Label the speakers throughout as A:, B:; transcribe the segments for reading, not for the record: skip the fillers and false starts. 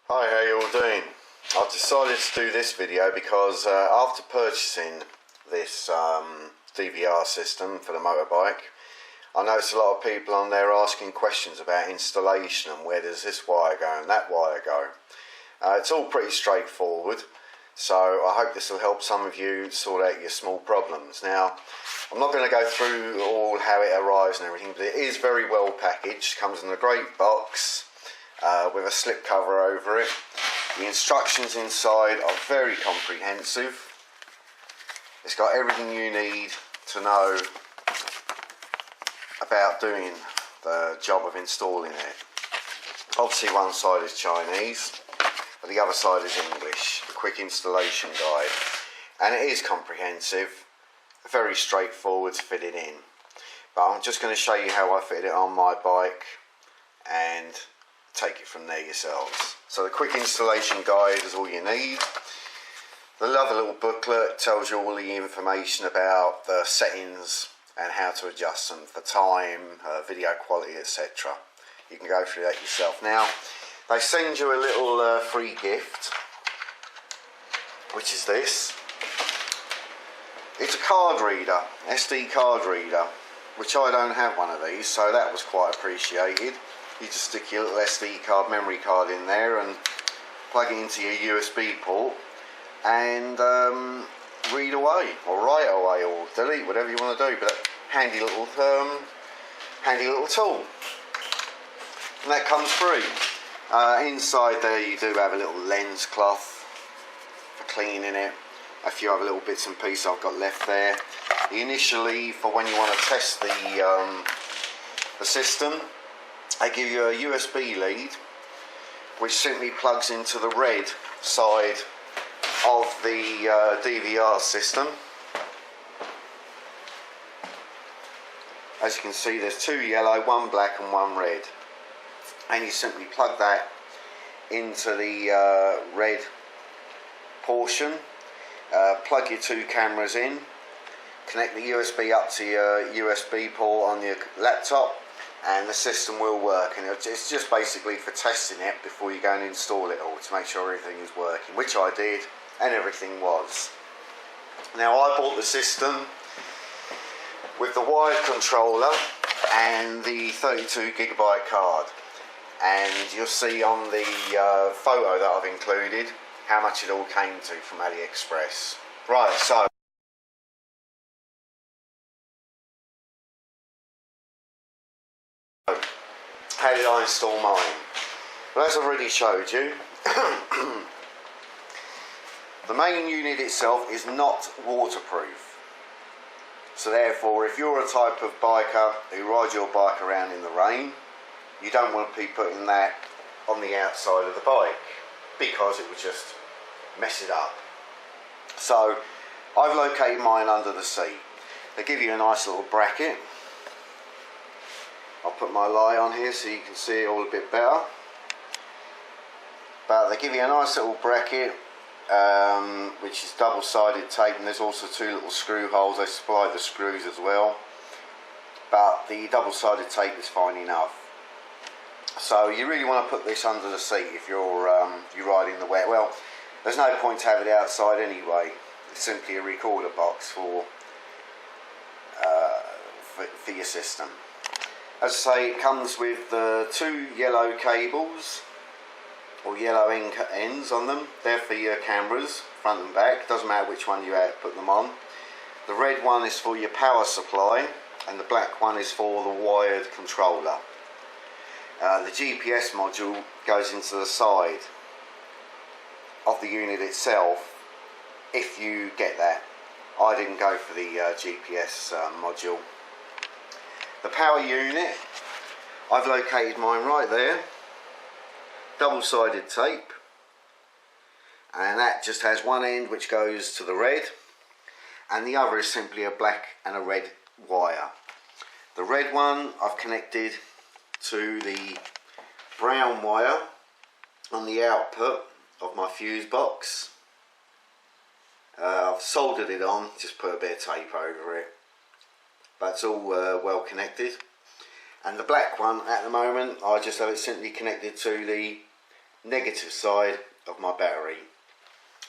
A: Hi, how you all doing? I've decided to do this video because after purchasing this DVR system for the motorbike, I noticed a lot of people on there asking questions about installation and where does this wire go and that wire go. It's all pretty straightforward, so I hope this will help some of you sort out your small problems. Now, I'm not going to go through all how it arrives and everything, but it is very well packaged. Comes in a great box with a slip cover over it. The instructions inside are very comprehensive. It's got everything you need to know about doing the job of installing it. Obviously one side is Chinese, but the other side is English. The quick installation guide. And it is comprehensive, very straightforward to fit it in. But I'm just going to show you how I fitted it on my bike and take it from there yourselves. So the quick installation guide is all you need. The lovely little booklet tells you all the information about the settings and how to adjust them for time, video quality, etc. You can go through that yourself. Now, they send you a little free gift, which is this. It's a card reader, SD card reader, which I don't have one of these, so that was quite appreciated. You just stick your little SD card, memory card in there and plug it into your USB port and read away or write away or delete, whatever you want to do. But handy little tool, and that comes free. Inside there you do have a little lens cloth for cleaning it, a few other little bits and pieces I've got left there. Initially, for when you want to test the system, they give you a USB lead which simply plugs into the red side of the DVR system. As you can see, there's two yellow, one black and one red, and you simply plug that into the red portion, plug your two cameras in, connect the USB up to your USB port on your laptop, and the system will work. And it's just basically for testing it before you go and install it all, to make sure everything is working, which I did, and everything was. Now, I bought the system with the wired controller and the 32GB card, and you'll see on the photo that I've included how much it all came to from AliExpress. Right, so how did I install mine? Well, as I've already showed you, the main unit itself is not waterproof. So therefore, if you're a type of biker who rides your bike around in the rain, you don't want to be putting that on the outside of the bike, because it would just mess it up. So I've located mine under the seat. They give you a nice little bracket. I'll put my light on here so you can see it all a bit better. But they give you a nice little bracket, which is double-sided tape, and there's also two little screw holes. They supply the screws as well, but the double-sided tape is fine enough. So you really want to put this under the seat if you're riding in the wet. Well, there's no point to have it outside anyway. It's simply a recorder box for your system. As I say, it comes with the two yellow cables, or yellow ends on them. They're for your cameras, front and back. Doesn't matter which one you put them on. The red one is for your power supply, and the black one is for the wired controller. The GPS module goes into the side of the unit itself, if you get that. I didn't go for the GPS module. The power unit, I've located mine right there. Double-sided tape, and that just has one end which goes to the red, and the other is simply a black and a red wire. The red one I've connected to the brown wire on the output of my fuse box. I've soldered it on, just put a bit of tape over it, but it's all well connected. And the black one at the moment, I just have it simply connected to the negative side of my battery.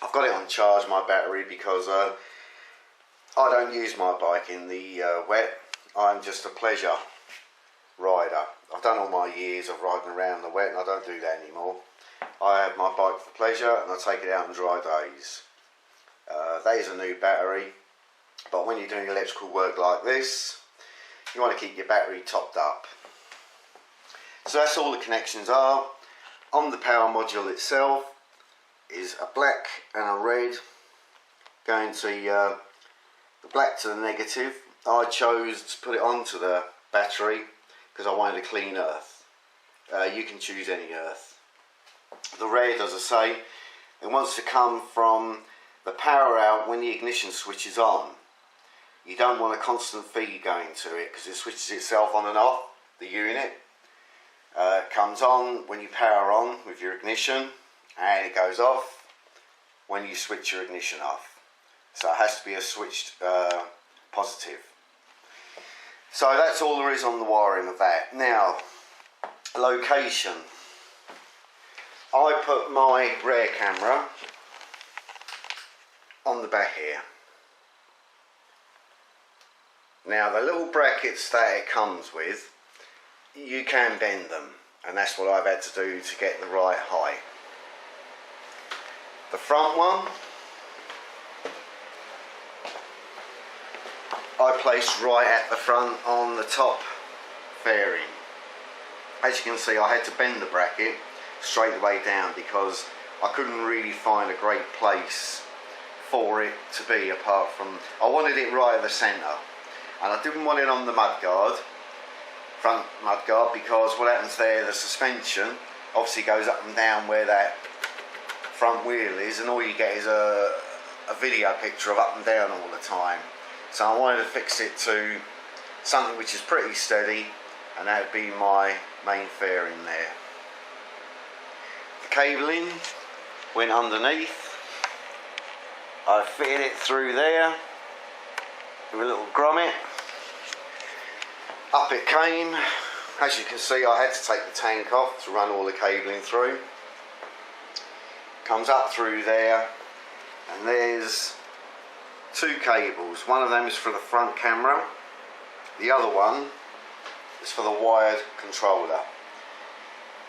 A: I've got it on charge, my battery, because I don't use my bike in the wet. I'm just a pleasure rider. I've done all my years of riding around the wet and I don't do that anymore. I have my bike for pleasure and I take it out on dry days. That is a new battery, but when you're doing electrical work like this, you want to keep your battery topped up. So that's all the connections are. On the power module itself is a black and a red going to the black to the negative. I chose to put it onto the battery because I wanted a clean earth. You can choose any earth. The red, as I say, it wants to come from the power out when the ignition switch is on. You don't want a constant feed going to it because it switches itself on and off, the unit. It comes on when you power on with your ignition and it goes off when you switch your ignition off. So it has to be a switched positive. So that's all there is on the wiring of that. Now, location. I put my rear camera on the back here. Now the little brackets that it comes with, you can bend them, and that's what I've had to do to get the right height. The front one I placed right at the front on the top fairing. As you can see, I had to bend the bracket straight the way down because I couldn't really find a great place for it to be apart from, I wanted it right at the centre, and I didn't want it on the mudguard, front mudguard, because what happens there, the suspension obviously goes up and down where that front wheel is, and all you get is a video picture of up and down all the time. So I wanted to fix it to something which is pretty steady, and that would be my main fairing there. The cabling went underneath. I fitted it through there with a little grommet. Up it came. As you can see, I had to take the tank off to run all the cabling through. Comes up through there, and there's two cables. One of them is for the front camera, the other one is for the wired controller,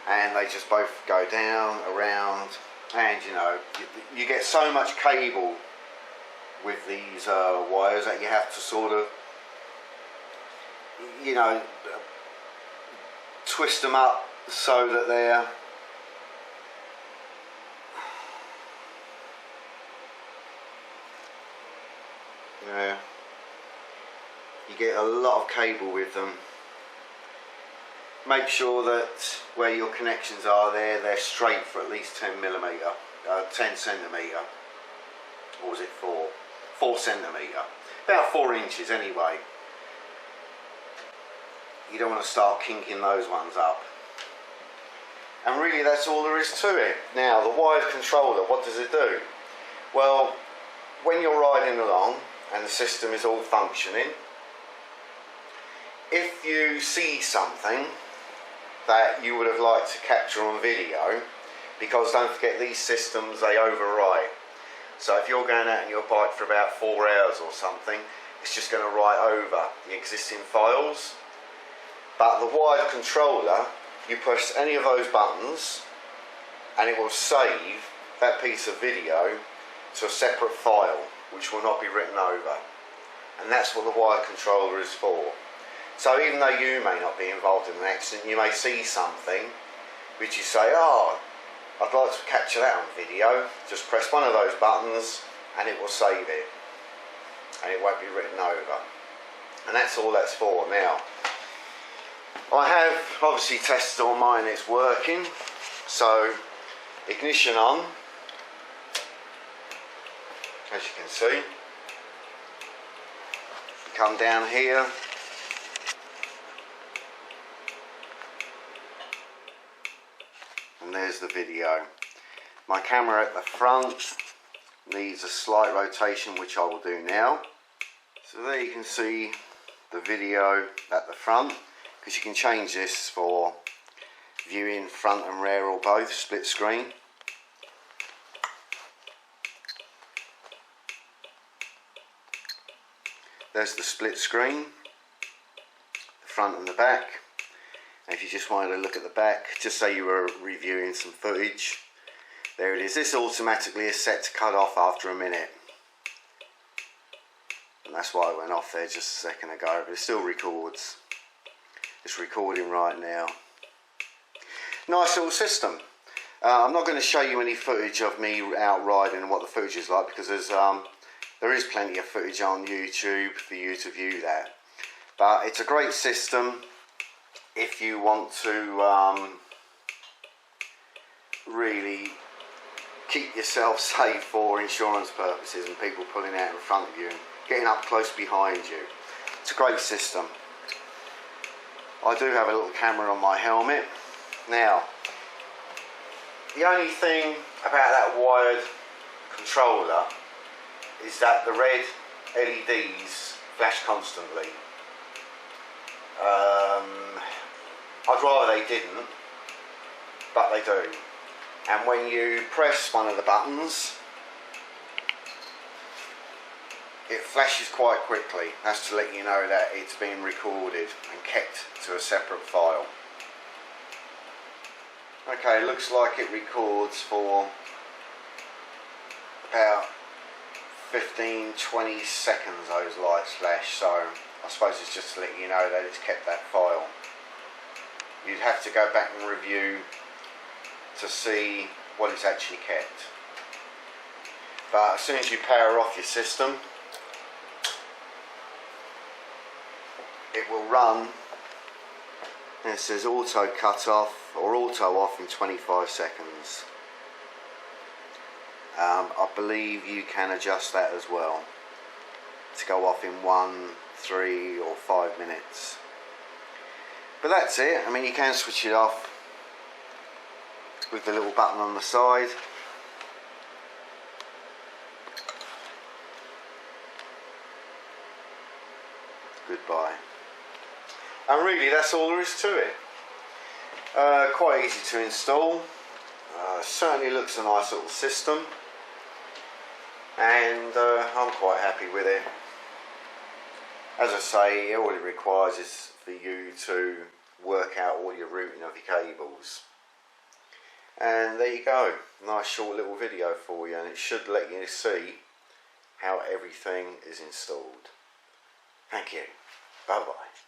A: and they just both go down, around, and you know, you get so much cable with these wires that you have to sort of, you know, twist them up so that they're you get a lot of cable with them. Make sure that where your connections are there, they're straight for at least 10 centimetre, or was it 4 centimetre, about 4 inches anyway. You don't want to start kinking those ones up. And really that's all there is to it. Now the wired controller, what does it do? Well, when you're riding along and the system is all functioning, if you see something that you would have liked to capture on video, because don't forget these systems, they overwrite. So if you're going out on your bike for about 4 hours or something, it's just going to write over the existing files. But the wired controller, you press any of those buttons and it will save that piece of video to a separate file which will not be written over. And that's what the wired controller is for. So even though you may not be involved in an accident, you may see something which you say, oh, I'd like to capture that on video. Just press one of those buttons and it will save it, and it won't be written over. And that's all that's for. Now, I have obviously tested all mine, it's working. So ignition on, as you can see. Come down here, and there's the video. My camera at the front needs a slight rotation, which I will do now. So there you can see the video at the front, because you can change this for viewing front and rear or both, split screen. There's the split screen, the front and the back. And if you just wanted to look at the back, just say you were reviewing some footage, there it is. This automatically is set to cut off after a minute. And that's why it went off there just a second ago, but it still records. It's recording right now. Nice little system. I'm not going to show you any footage of me out riding and what the footage is like, because there is plenty of footage on YouTube for you to view that. But it's a great system if you want to really keep yourself safe for insurance purposes and people pulling out in front of you and getting up close behind you. It's a great system. I do have a little camera on my helmet. Now, the only thing about that wired controller is that the red LEDs flash constantly. I'd rather they didn't, but they do. And when you press one of the buttons, it flashes quite quickly. That's to let you know that it's being recorded and kept to a separate file. Okay, looks like it records for about 15-20 seconds those lights flash, so I suppose it's just to let you know that it's kept that file. You'd have to go back and review to see what it's actually kept. But as soon as you power off your system, it will run, and it says auto cut off or auto off in 25 seconds. I believe you can adjust that as well to go off in 1, 3 or 5 minutes. But that's it. I mean, you can switch it off with the little button on the side. Goodbye. And really, that's all there is to it. Quite easy to install. Certainly looks a nice little system, and I'm quite happy with it. As I say, all it requires is for you to work out all your routing of your cables. And there you go, nice short little video for you, and it should let you see how everything is installed. Thank you. Bye bye.